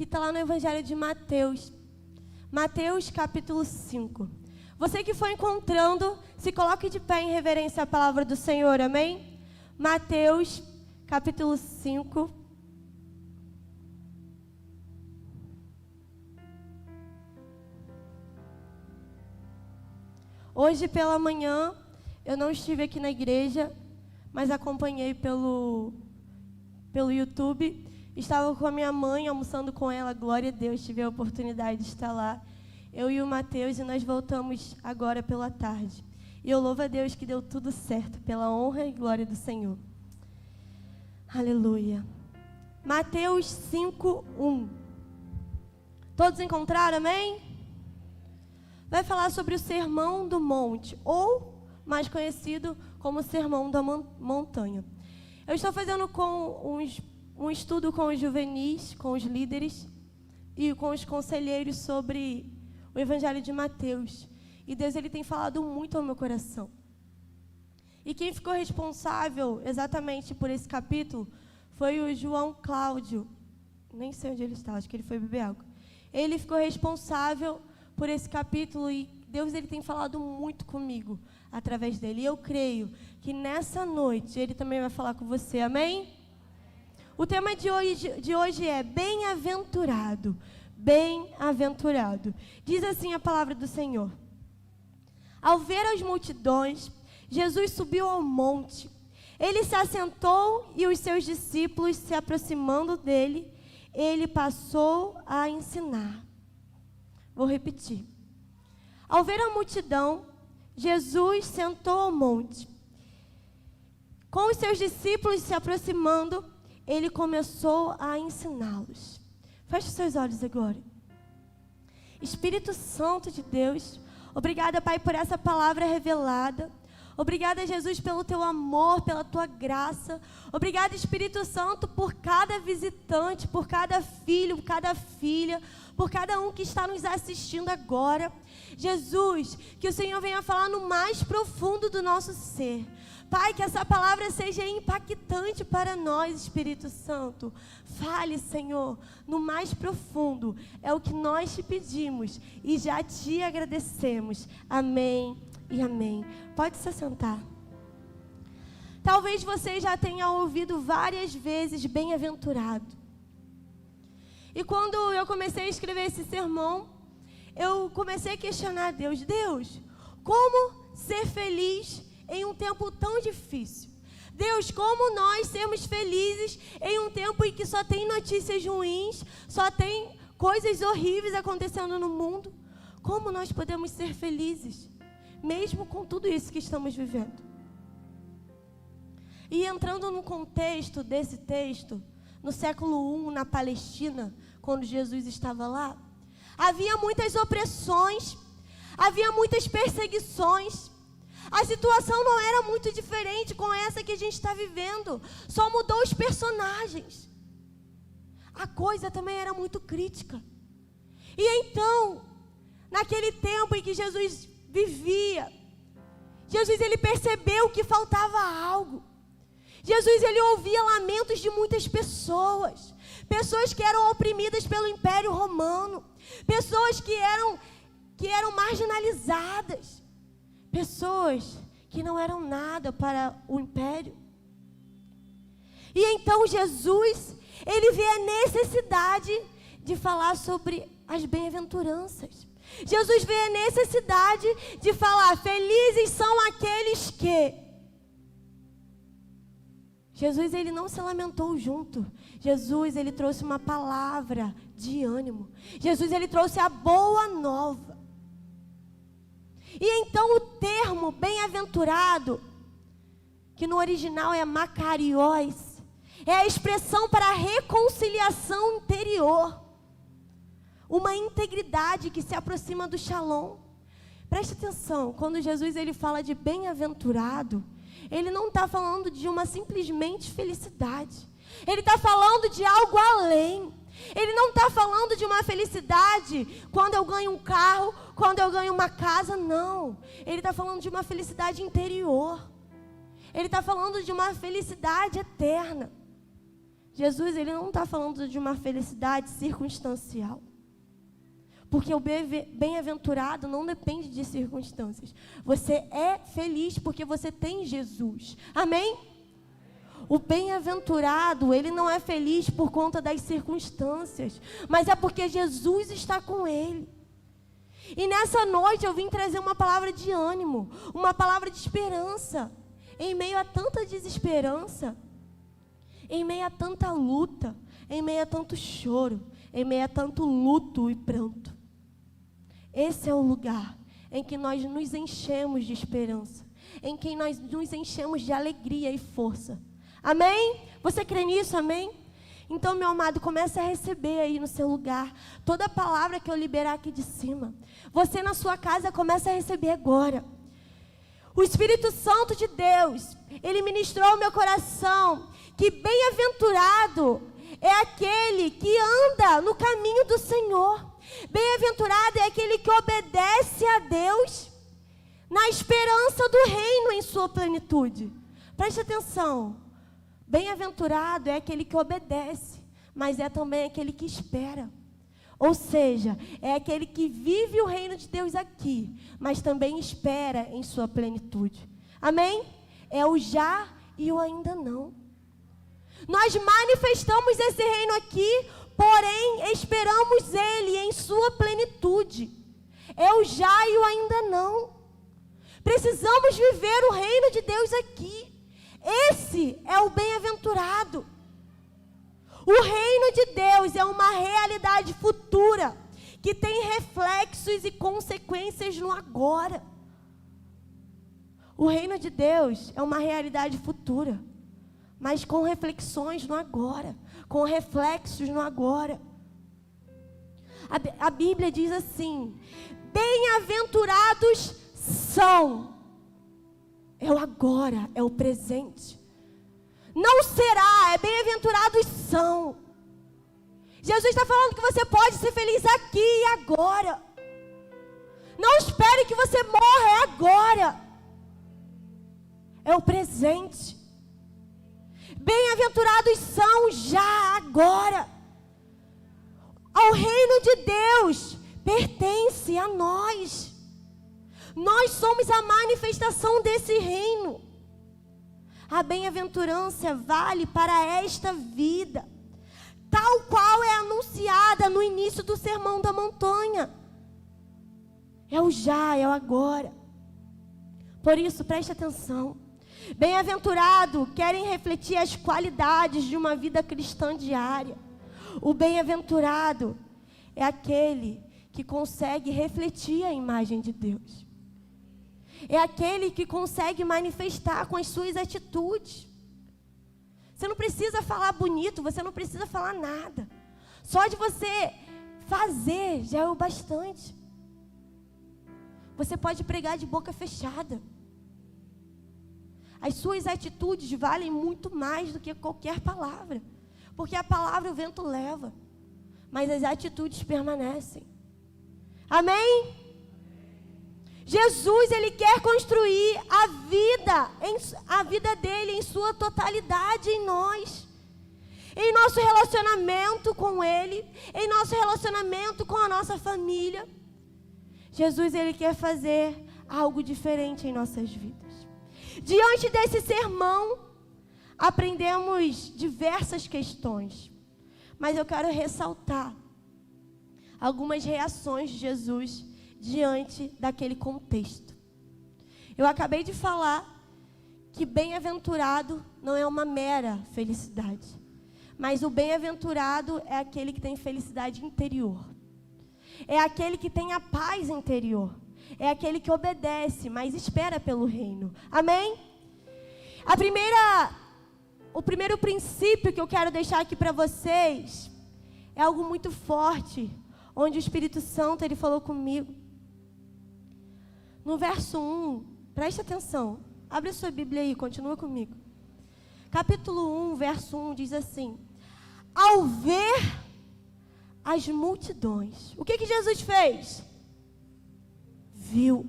que está lá no Evangelho de Mateus. Mateus capítulo 5. Você que foi encontrando, se coloque de pé em reverência à palavra do Senhor, amém? Mateus capítulo 5. Hoje pela manhã, eu não estive aqui na igreja, mas acompanhei pelo YouTube. Estava com a minha mãe, almoçando com ela, glória a Deus, tive a oportunidade de estar lá. Eu e o Mateus, e nós voltamos agora pela tarde. E eu louvo a Deus que deu tudo certo, pela honra e glória do Senhor. Aleluia. Mateus 5:1. Todos encontraram, amém? Vai falar sobre o Sermão do Monte, ou mais conhecido como Sermão da Montanha. Eu estou fazendo um estudo com os juvenis, com os líderes e com os conselheiros sobre o Evangelho de Mateus. E Deus ele tem falado muito ao meu coração. E quem ficou responsável exatamente por esse capítulo foi o João Cláudio. Nem sei onde ele está, acho que ele foi beber água. Ele ficou responsável por esse capítulo e Deus ele tem falado muito comigo através dele. E eu creio que nessa noite ele também vai falar com você, amém? O tema de hoje é bem-aventurado, bem-aventurado. Diz assim a palavra do Senhor. Ao ver as multidões, Jesus subiu ao monte. Ele se assentou e os seus discípulos, se aproximando dele, ele passou a ensinar. Vou repetir. Ao ver a multidão, Jesus sentou ao monte. Com os seus discípulos se aproximando, ele começou a ensiná-los. Feche os seus olhos agora. Espírito Santo de Deus, obrigada, Pai, por essa palavra revelada. Obrigada, Jesus, pelo teu amor, pela tua graça. Obrigada, Espírito Santo, por cada visitante, por cada filho, por cada filha, por cada um que está nos assistindo agora. Jesus, que o Senhor venha falar no mais profundo do nosso ser. Pai, que essa palavra seja impactante para nós, Espírito Santo. Fale, Senhor, no mais profundo. É o que nós te pedimos e já te agradecemos. Amém e amém. Pode se sentar. Talvez você já tenha ouvido várias vezes bem-aventurado. E quando eu comecei a escrever esse sermão, eu comecei a questionar a Deus. Deus, como ser feliz em um tempo tão difícil? Deus, como nós sermos felizes em um tempo em que só tem notícias ruins, só tem coisas horríveis acontecendo no mundo? Como nós podemos ser felizes, mesmo com tudo isso que estamos vivendo? E entrando no contexto desse texto, no século I, na Palestina, quando Jesus estava lá, havia muitas opressões, havia muitas perseguições. A situação não era muito diferente com essa que a gente está vivendo, só mudou os personagens. A coisa também era muito crítica. E então, naquele tempo em que Jesus vivia, Jesus ele percebeu que faltava algo. Jesus ele ouvia lamentos de muitas pessoas, pessoas que eram oprimidas pelo Império Romano, pessoas que eram marginalizadas, pessoas que não eram nada para o Império. E então Jesus, ele vê a necessidade de falar sobre as bem-aventuranças. Jesus vê a necessidade de falar, felizes são aqueles que... Jesus, ele não se lamentou junto. Jesus, ele trouxe uma palavra de ânimo. Jesus, ele trouxe a boa nova. E então o termo bem-aventurado, que no original é makarios, é a expressão para a reconciliação interior. Uma integridade que se aproxima do shalom. Preste atenção, quando Jesus ele fala de bem-aventurado, ele não está falando de uma simplesmente felicidade. Ele está falando de algo além. Ele não está falando de uma felicidade quando eu ganho um carro, quando eu ganho uma casa, não. Ele está falando de uma felicidade interior. Ele está falando de uma felicidade eterna. Jesus, ele não está falando de uma felicidade circunstancial. Porque o bem-aventurado não depende de circunstâncias. Você é feliz porque você tem Jesus. Amém? O bem-aventurado, ele não é feliz por conta das circunstâncias, mas é porque Jesus está com ele. E nessa noite eu vim trazer uma palavra de ânimo, uma palavra de esperança. Em meio a tanta desesperança, em meio a tanta luta, em meio a tanto choro, em meio a tanto luto e pranto. Esse é o lugar em que nós nos enchemos de esperança, em que nós nos enchemos de alegria e força. Amém? Você crê nisso, amém? Então, meu amado, comece a receber aí no seu lugar toda a palavra que eu liberar aqui de cima. Você na sua casa começa a receber agora. O Espírito Santo de Deus, ele ministrou ao meu coração que bem-aventurado é aquele que anda no caminho do Senhor. Bem-aventurado é aquele que obedece a Deus na esperança do reino em sua plenitude. Preste atenção. Bem-aventurado é aquele que obedece, mas é também aquele que espera. Ou seja, é aquele que vive o reino de Deus aqui, mas também espera em sua plenitude. Amém? É o já e o ainda não. Nós manifestamos esse reino aqui, porém esperamos ele em sua plenitude. É o já e o ainda não. Precisamos viver o reino de Deus aqui. Esse é o bem-aventurado. O reino de Deus é uma realidade futura, que tem reflexos e consequências no agora. O reino de Deus é uma realidade futura, mas com reflexões no agora, com reflexos no agora. A Bíblia diz assim: bem-aventurados são. É o agora, é o presente. Não será, é bem-aventurados são. Jesus está falando que você pode ser feliz aqui e agora. Não espere que você morra, é agora. É o presente. Bem-aventurados são já agora. Ao reino de Deus pertence a nós. Nós somos a manifestação desse reino. A bem-aventurança vale para esta vida, tal qual é anunciada no início do Sermão da Montanha. É o já, é o agora. Por isso, preste atenção. Bem-aventurado querem refletir as qualidades de uma vida cristã diária. O bem-aventurado é aquele que consegue refletir a imagem de Deus. É aquele que consegue manifestar com as suas atitudes. Você não precisa falar bonito, você não precisa falar nada. Só de você fazer já é o bastante. Você pode pregar de boca fechada. As suas atitudes valem muito mais do que qualquer palavra. Porque a palavra o vento leva, mas as atitudes permanecem. Amém? Jesus, ele quer construir a vida dele em sua totalidade em nós. Em nosso relacionamento com ele, em nosso relacionamento com a nossa família. Jesus, ele quer fazer algo diferente em nossas vidas. Diante desse sermão, aprendemos diversas questões. Mas eu quero ressaltar algumas reações de Jesus diante daquele contexto. Eu acabei de falar que bem-aventurado não é uma mera felicidade, mas o bem-aventurado é aquele que tem felicidade interior. É aquele que tem a paz interior. É aquele que obedece, mas espera pelo reino. Amém? O primeiro princípio que eu quero deixar aqui para vocês é algo muito forte, onde o Espírito Santo, ele falou comigo. No verso 1, preste atenção, abre a sua Bíblia aí, continua comigo. Capítulo 1, verso 1 diz assim: ao ver as multidões, o que Jesus fez? Viu.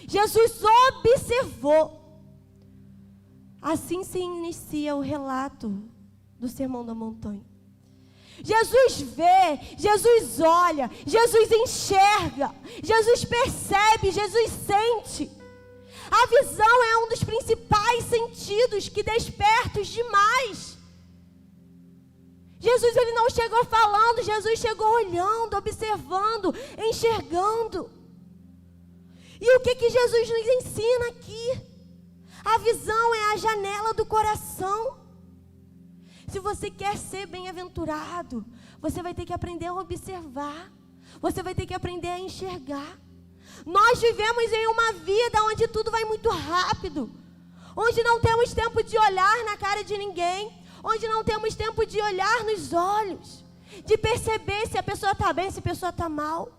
Jesus observou. Assim se inicia o relato do Sermão da Montanha. Jesus vê, Jesus olha, Jesus enxerga, Jesus percebe, Jesus sente. A visão é um dos principais sentidos que desperta os demais. Jesus, ele não chegou falando, Jesus chegou olhando, observando, enxergando. E o que Jesus nos ensina aqui? A visão é a janela do coração. Se você quer ser bem-aventurado, você vai ter que aprender a observar. Você vai ter que aprender a enxergar. Nós vivemos em uma vida onde tudo vai muito rápido. Onde não temos tempo de olhar na cara de ninguém. Onde não temos tempo de olhar nos olhos. De perceber se a pessoa está bem, se a pessoa está mal.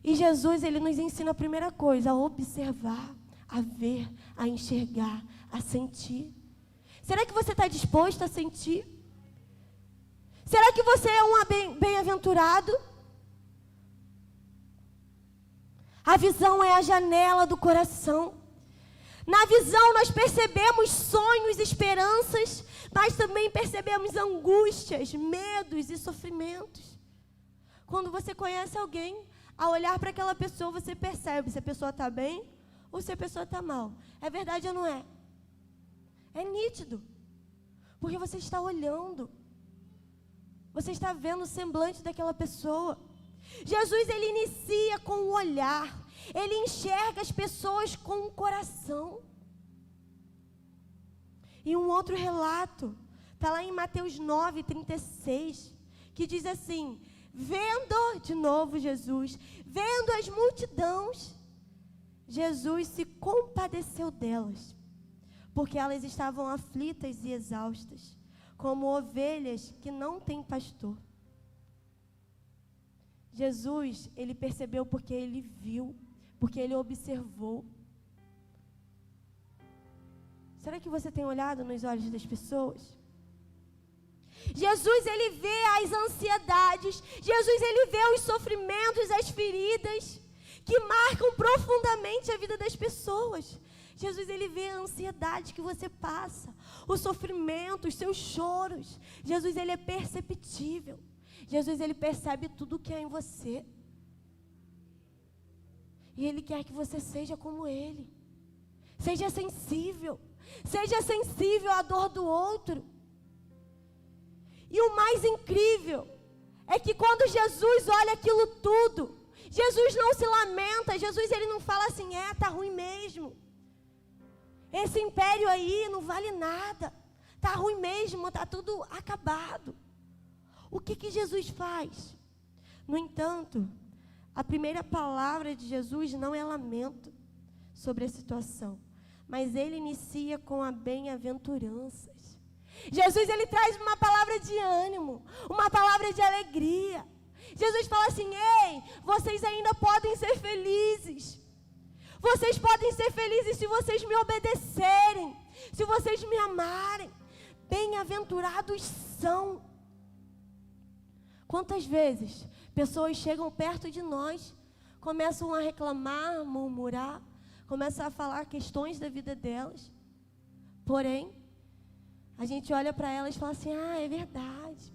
E Jesus, ele nos ensina a primeira coisa, a observar, a ver, a enxergar, a sentir. Será que você está disposto a sentir? Será que você é um bem-aventurado? A visão é a janela do coração. Na visão nós percebemos sonhos, esperanças, mas também percebemos angústias, medos e sofrimentos. Quando você conhece alguém, ao olhar para aquela pessoa, você percebe se a pessoa está bem ou se a pessoa está mal. É verdade ou não é? É nítido. Porque você está olhando. Você está vendo o semblante daquela pessoa. Jesus, ele inicia com o olhar. Ele enxerga as pessoas com o coração. E um outro relato, está lá em Mateus 9:36, que diz assim: vendo, de novo Jesus, vendo as multidões, Jesus se compadeceu delas, porque elas estavam aflitas e exaustas, como ovelhas que não têm pastor. Jesus, ele percebeu porque ele viu, porque ele observou. Será que você tem olhado nos olhos das pessoas? Jesus, ele vê as ansiedades. Jesus, ele vê os sofrimentos, as feridas que marcam profundamente a vida das pessoas. Jesus, ele vê a ansiedade que você passa, o sofrimento, os seus choros. Jesus, ele é perceptível. Jesus, ele percebe tudo que há em você. E ele quer que você seja como ele. Seja sensível. Seja sensível à dor do outro. E o mais incrível é que quando Jesus olha aquilo tudo, Jesus não se lamenta. Jesus, ele não fala assim, tá ruim mesmo. Esse império aí não vale nada. Tá ruim mesmo, tá tudo acabado. O que Jesus faz? No entanto, a primeira palavra de Jesus não é lamento sobre a situação, mas ele inicia com a bem-aventuranças. Jesus, ele traz uma palavra de ânimo, uma palavra de alegria. Jesus fala assim, ei, vocês ainda podem ser felizes. Vocês podem ser felizes se vocês me obedecerem, se vocês me amarem. Bem-aventurados são. Quantas vezes pessoas chegam perto de nós, começam a reclamar, murmurar, começam a falar questões da vida delas. Porém, a gente olha para elas e fala assim, é verdade,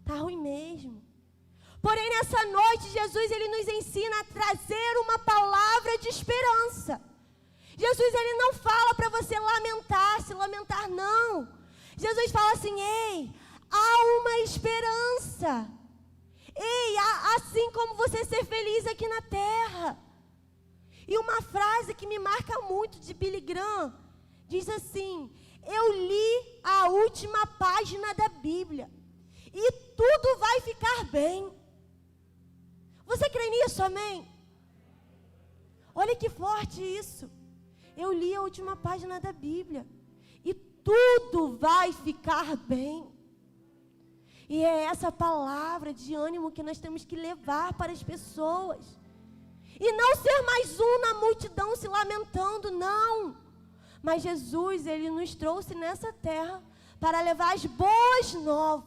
tá ruim mesmo. Porém, nessa noite, Jesus, ele nos ensina a trazer uma palavra de esperança. Jesus, ele não fala para você lamentar, se lamentar, não. Jesus fala assim, ei, há uma esperança. Ei, assim como você ser feliz aqui na terra. E uma frase que me marca muito de Billy Graham, diz assim, eu li a última página da Bíblia e tudo vai ficar bem. Você crê nisso, amém? Olha que forte isso. Eu li a última página da Bíblia e tudo vai ficar bem. E é essa palavra de ânimo que nós temos que levar para as pessoas. E não ser mais um na multidão se lamentando, não. Mas Jesus, ele nos trouxe nessa terra para levar as boas novas.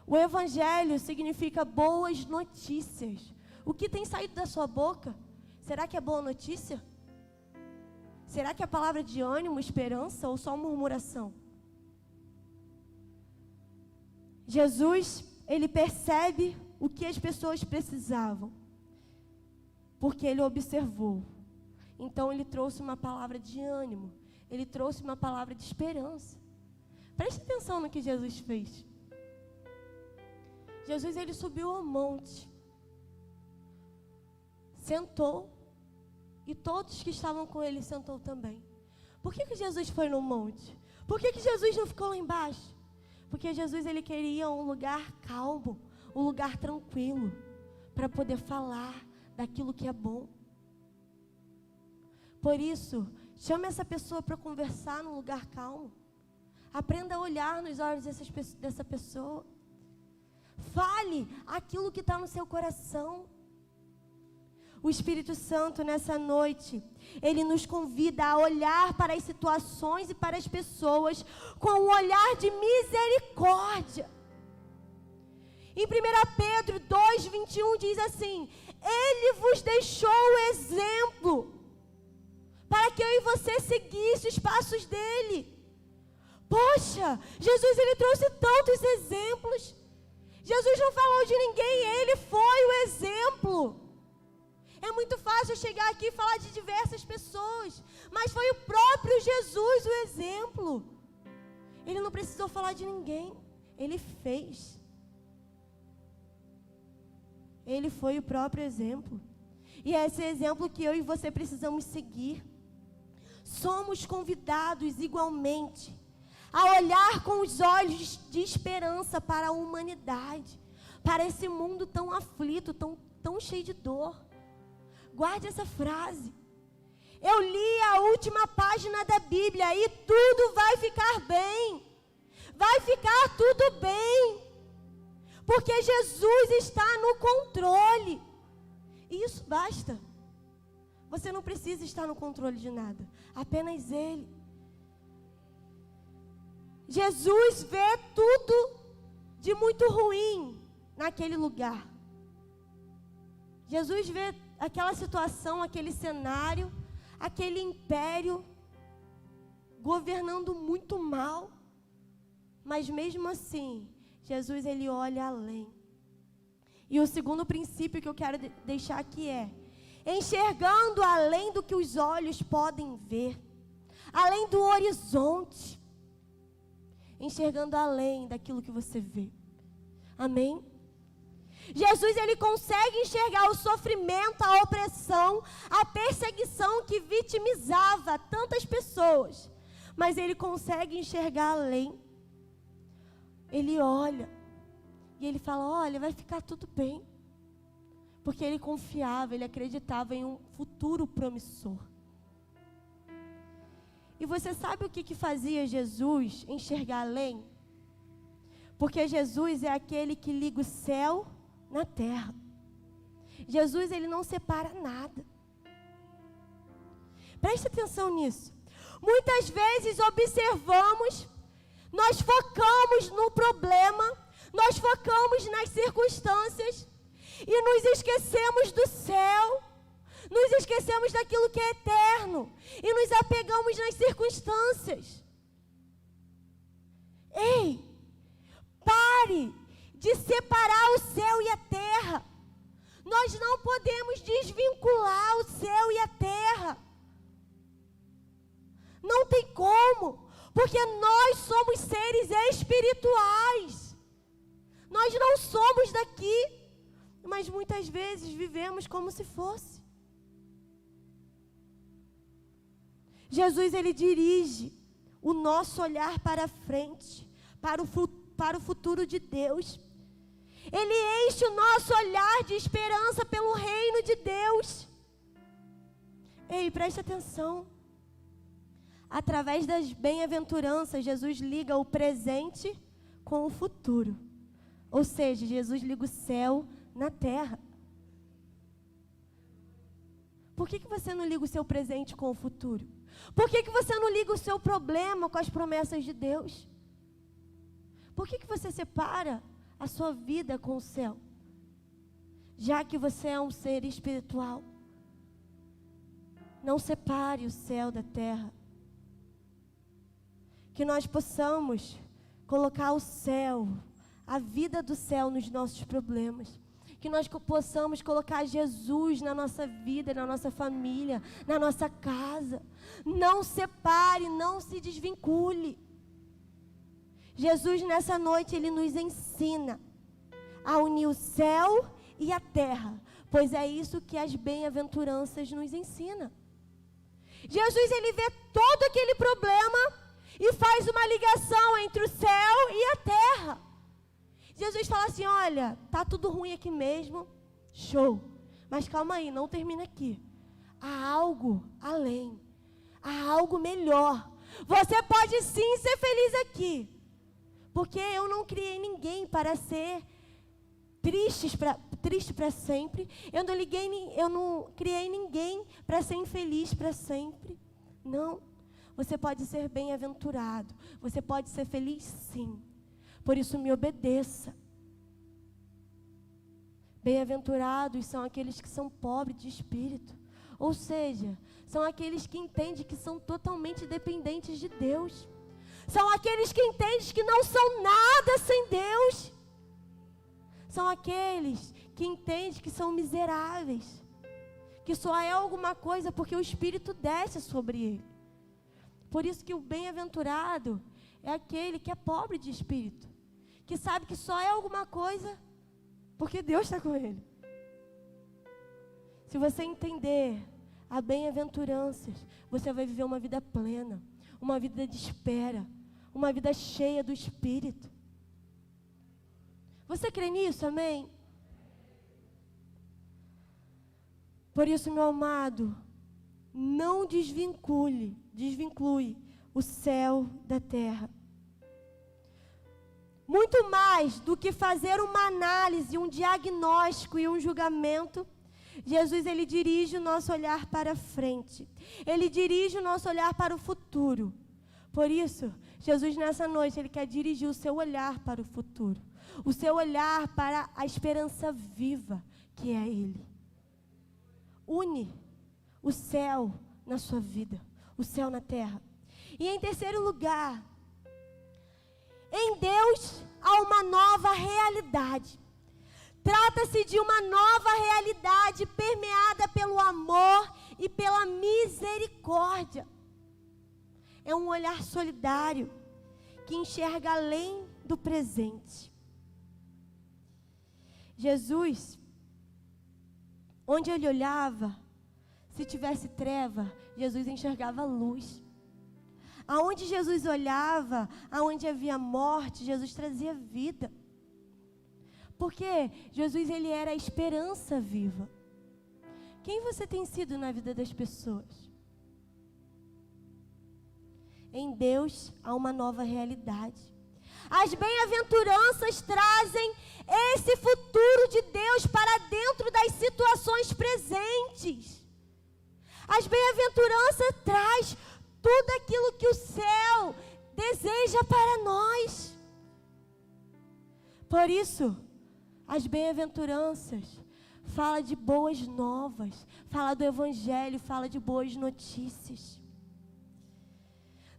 O evangelho significa boas notícias. O que tem saído da sua boca? Será que é boa notícia? Será que é palavra de ânimo, esperança ou só murmuração? Jesus, ele percebe o que as pessoas precisavam, porque ele observou. Então ele trouxe uma palavra de ânimo, ele trouxe uma palavra de esperança. Preste atenção no que Jesus fez. Jesus, ele subiu ao monte, sentou, e todos que estavam com ele sentou também. Por que Jesus foi no monte? Por que Jesus não ficou lá embaixo? Porque Jesus, ele queria um lugar calmo, um lugar tranquilo, para poder falar daquilo que é bom. Por isso, chame essa pessoa para conversar num lugar calmo. Aprenda a olhar nos olhos dessa pessoa. Fale aquilo que está no seu coração. O Espírito Santo, nessa noite, ele nos convida a olhar para as situações e para as pessoas com um olhar de misericórdia. Em 1 Pedro 2:21 diz assim: Ele vos deixou o exemplo para que eu e você seguisse os passos dele. Poxa, Jesus, ele trouxe tantos exemplos. Jesus não falou de ninguém, ele foi o exemplo. É muito fácil chegar aqui e falar de diversas pessoas, mas foi o próprio Jesus o exemplo. Ele não precisou falar de ninguém, ele fez. Ele foi o próprio exemplo. E é esse exemplo que eu e você precisamos seguir. Somos convidados igualmente a olhar com os olhos de esperança para a humanidade, para esse mundo tão aflito, tão cheio de dor. Guarde essa frase. Eu li a última página da Bíblia e tudo vai ficar bem. Vai ficar tudo bem. Porque Jesus está no controle. E isso basta. Você não precisa estar no controle de nada. Apenas Ele. Jesus vê tudo de muito ruim naquele lugar. Jesus vê aquela situação, aquele cenário, aquele império governando muito mal. Mas mesmo assim, Jesus, ele olha além. E o segundo princípio que eu quero deixar aqui é: enxergando além do que os olhos podem ver, além do horizonte, enxergando além daquilo que você vê. Amém? Jesus, ele consegue enxergar o sofrimento, a opressão, a perseguição que vitimizava tantas pessoas, mas ele consegue enxergar além. Ele olha e ele fala: olha, vai ficar tudo bem. Porque ele confiava, ele acreditava em um futuro promissor. E você sabe o que fazia Jesus enxergar além? Porque Jesus é aquele que liga o céu na terra. Jesus, ele não separa nada. Preste atenção nisso. Muitas vezes observamos, nós focamos no problema, nós focamos nas circunstâncias e nos esquecemos do céu, nos esquecemos daquilo que é eterno e nos apegamos nas circunstâncias. Ei, pare de separar o céu e a terra. Nós não podemos desvincular o céu e a terra. Não tem como, porque nós somos seres espirituais. Nós não somos daqui, mas muitas vezes vivemos como se fosse. Jesus, ele dirige o nosso olhar para frente, para o futuro de Deus. Ele enche o nosso olhar de esperança pelo reino de Deus. Ei, preste atenção. Através das bem-aventuranças, Jesus liga o presente com o futuro. Ou seja, Jesus liga o céu na terra. Por que você não liga o seu presente com o futuro? Por que você não liga o seu problema com as promessas de Deus? Por que você separa a sua vida com o céu? Já que você é um ser espiritual. não separe o céu da terra. Que nós possamos colocar o céu, a vida do céu nos nossos problemas. Que nós possamos colocar Jesus na nossa vida, na nossa família, na nossa casa. Não separe, não se desvincule. Jesus nessa noite, Ele nos ensina a unir o céu e a terra, pois é isso que as bem-aventuranças nos ensinam. Jesus, Ele vê todo aquele problema e faz uma ligação entre o céu e a terra. Jesus fala assim, olha, tá tudo ruim aqui mesmo, show, mas calma aí, não termina aqui. Há algo além, há algo melhor. Você pode sim ser feliz aqui, porque eu não criei ninguém para ser triste para sempre. Eu não criei ninguém para ser infeliz para sempre. Não, você pode ser bem-aventurado, você pode ser feliz sim. Por isso me obedeça. Bem-aventurados são aqueles que são pobres de espírito. Ou seja, são aqueles que entendem que são totalmente dependentes de Deus. São aqueles que entendem que não são nada sem Deus. São aqueles que entendem que são miseráveis. Que só é alguma coisa porque o Espírito desce sobre ele. Por isso que o bem-aventurado é aquele que é pobre de espírito. Que sabe que só é alguma coisa porque Deus está com ele. Se você entender a bem-aventuranças, você vai viver uma vida plena, uma vida de espera, uma vida cheia do Espírito. Você crê nisso, amém? Por isso, meu amado, não desvincule o céu da terra. Muito mais do que fazer uma análise, um diagnóstico e um julgamento, Jesus, Ele dirige o nosso olhar para frente. Ele dirige o nosso olhar para o futuro. Por isso, Jesus nessa noite, Ele quer dirigir o seu olhar para o futuro. O seu olhar para a esperança viva, que é Ele. Une o céu na sua vida, o céu na terra. E em terceiro lugar, em Deus há uma nova realidade. Trata-se de uma nova realidade permeada pelo amor e pela misericórdia. É um olhar solidário que enxerga além do presente. Jesus, onde Ele olhava, se tivesse treva, Jesus enxergava luz. Aonde Jesus olhava, aonde havia morte, Jesus trazia vida. Porque Jesus, Ele era a esperança viva. Quem você tem sido na vida das pessoas? Em Deus há uma nova realidade. As bem-aventuranças trazem esse futuro de Deus para dentro das situações presentes. As bem-aventuranças traz tudo aquilo que o céu deseja para nós. Por isso, as bem-aventuranças fala de boas novas, fala do Evangelho, fala de boas notícias.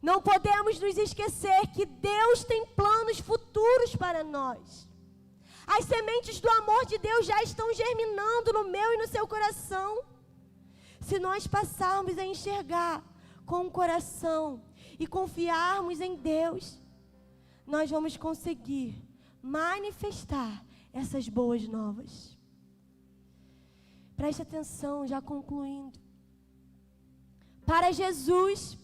Não podemos nos esquecer que Deus tem planos futuros para nós. As sementes do amor de Deus já estão germinando no meu e no seu coração. Se nós passarmos a enxergar com o coração e confiarmos em Deus, nós vamos conseguir manifestar essas boas novas. Preste atenção, já concluindo. Para Jesus,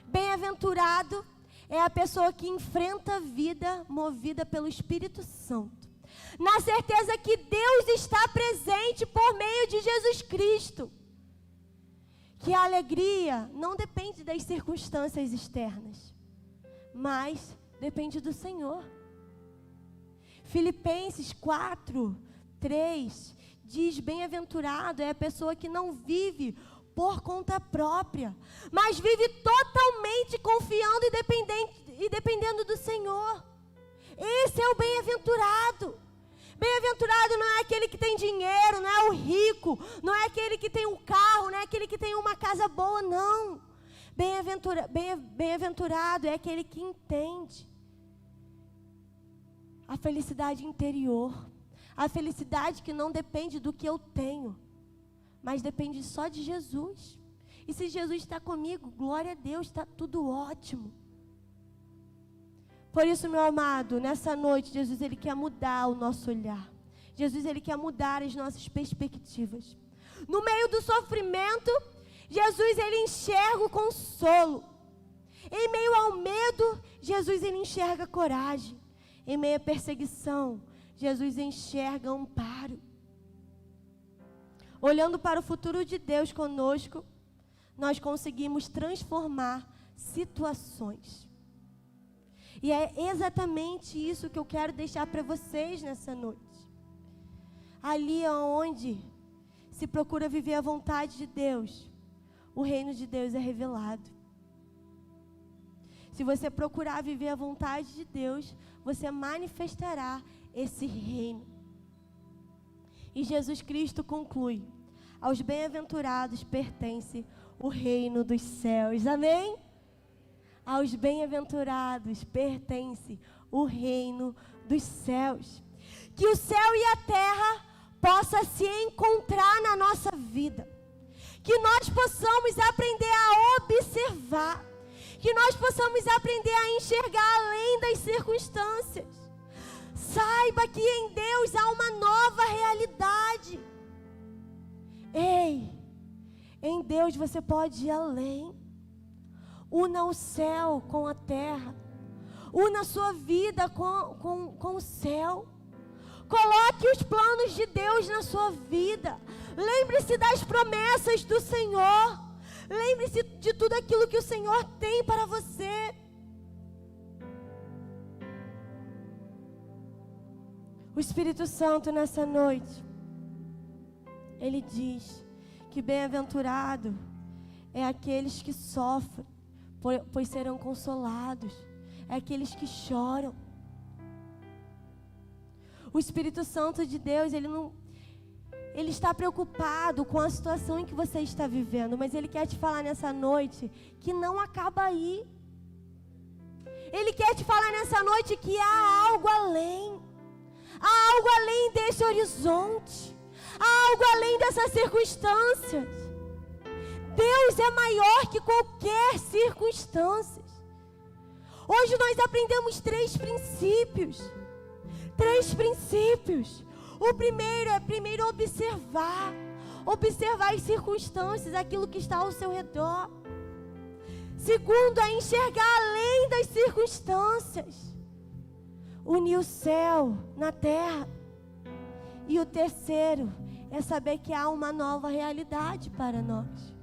bem-aventurado é a pessoa que enfrenta a vida movida pelo Espírito Santo, na certeza que Deus está presente por meio de Jesus Cristo. Que a alegria não depende das circunstâncias externas, mas depende do Senhor. Filipenses 4:3 diz: bem-aventurado é a pessoa que não vive por conta própria, mas vive totalmente confiando e dependendo do Senhor. Esse é o bem-aventurado. Bem-aventurado Bem-aventurado não é aquele que tem dinheiro, não é o rico, não é aquele que tem um carro, não é aquele que tem uma casa boa, não. Bem-aventurado é aquele que entende a felicidade interior, a felicidade que não depende do que eu tenho, mas depende só de Jesus. E se Jesus está comigo, glória a Deus, está tudo ótimo. Por isso, meu amado, nessa noite, Jesus, Ele quer mudar o nosso olhar. Jesus, Ele quer mudar as nossas perspectivas. No meio do sofrimento, Jesus, Ele enxerga o consolo. Em meio ao medo, Jesus, Ele enxerga a coragem. Em meio à perseguição, Jesus enxerga amparo. Olhando para o futuro de Deus conosco, nós conseguimos transformar situações. E é exatamente isso que eu quero deixar para vocês nessa noite. Ali onde se procura viver a vontade de Deus, o reino de Deus é revelado. Se você procurar viver a vontade de Deus, você manifestará esse reino. E Jesus Cristo conclui: aos bem-aventurados pertence o reino dos céus. Amém? Aos bem-aventurados pertence o reino dos céus. Que o céu e a terra possam se encontrar na nossa vida. Que nós possamos aprender a observar. Que nós possamos aprender a enxergar além das circunstâncias. Saiba que em Deus há uma nova realidade. Ei, em Deus você pode ir além. Una o céu com a terra. Una a sua vida com o céu. Coloque os planos de Deus na sua vida. Lembre-se das promessas do Senhor. Lembre-se de tudo aquilo que o Senhor tem para você. O Espírito Santo nessa noite, Ele diz que bem-aventurado é aqueles que sofrem, pois serão consolados. É aqueles que choram. O Espírito Santo de Deus, Ele está preocupado com a situação em que você está vivendo, mas Ele quer te falar nessa noite que não acaba aí. Ele quer te falar nessa noite que há algo além. Há algo além desse horizonte. Há algo além dessas circunstâncias. Deus é maior que qualquer circunstância. Hoje nós aprendemos 3 princípios. 3 princípios. O primeiro é observar. Observar as circunstâncias, aquilo que está ao seu redor. Segundo, é enxergar além das circunstâncias. Unir o céu na terra. E o terceiro é saber que há uma nova realidade para nós.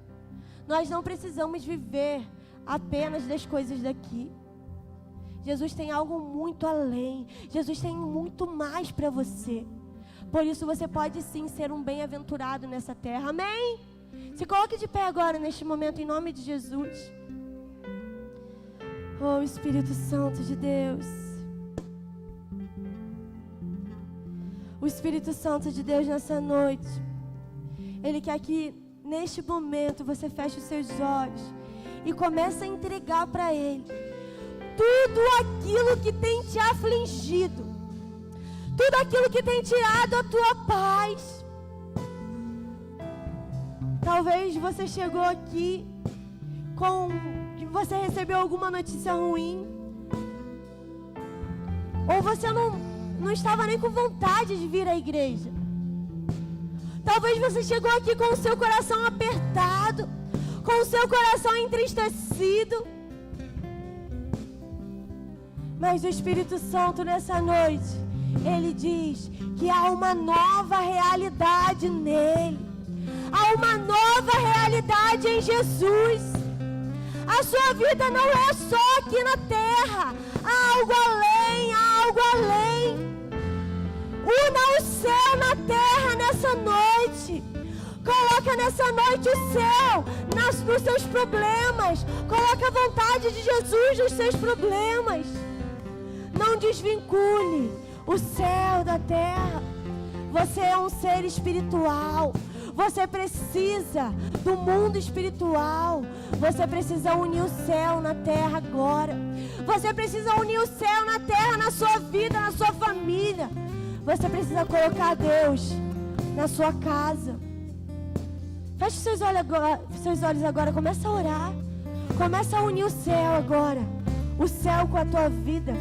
Nós não precisamos viver apenas das coisas daqui. Jesus tem algo muito além. Jesus tem muito mais para você. Por isso você pode sim ser um bem-aventurado nessa terra. Amém? Se coloque de pé agora neste momento em nome de Jesus. Oh, Espírito Santo de Deus. O Espírito Santo de Deus nessa noite, Ele quer que neste momento você feche os seus olhos e comece a entregar para Ele tudo aquilo que tem te afligido, tudo aquilo que tem tirado a tua paz. Talvez você chegou aqui que você recebeu alguma notícia ruim, ou você não estava nem com vontade de vir à igreja. Talvez você chegou aqui com o seu coração apertado, com o seu coração entristecido. Mas o Espírito Santo nessa noite, Ele diz que há uma nova realidade nele. Há uma nova realidade em Jesus. A sua vida não é só aqui na terra. Há algo além, há algo além. Una o céu na terra nessa noite. Coloca nessa noite o céu nos seus problemas. Coloca a vontade de Jesus nos seus problemas. Não desvincule o céu da terra. Você é um ser espiritual. Você precisa do mundo espiritual. Você precisa unir o céu na terra agora. Você precisa unir o céu na terra, na sua vida, na sua família. Você precisa colocar Deus na sua casa. Feche seus olhos agora. Começa a orar. Começa a unir o céu agora. O céu com a tua vida.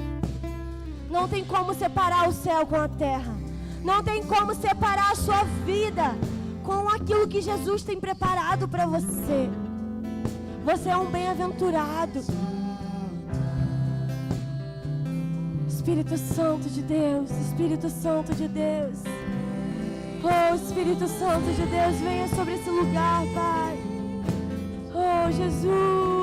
Não tem como separar o céu com a terra. Não tem como separar a sua vida com aquilo que Jesus tem preparado para você. Você é um bem-aventurado. Espírito Santo de Deus, Espírito Santo de Deus. Oh, Espírito Santo de Deus, venha sobre esse lugar, Pai. Oh, Jesus.